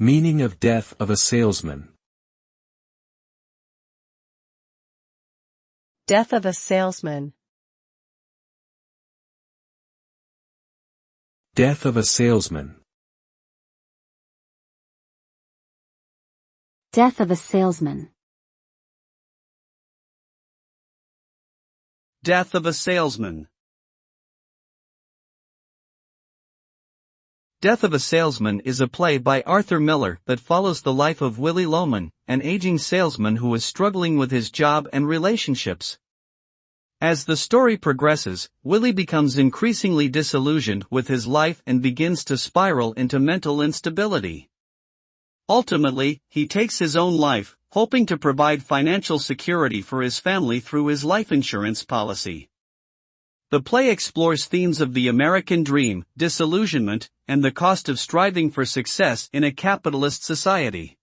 Meaning of Death of a Salesman. Death of a salesman. Death of a salesman. Death of a salesman. Death of a salesman. Death of a Salesman is a play by Arthur Miller that follows the life of Willie Longman, an aging salesman who is struggling with his job and relationships. As the story progresses, Willie becomes increasingly disillusioned with his life and begins to spiral into mental instability. Ultimately, he takes his own life, hoping to provide financial security for his family through his life insurance policy. The play explores themes of the American dream, disillusionment, and the cost of striving for success in a capitalist society.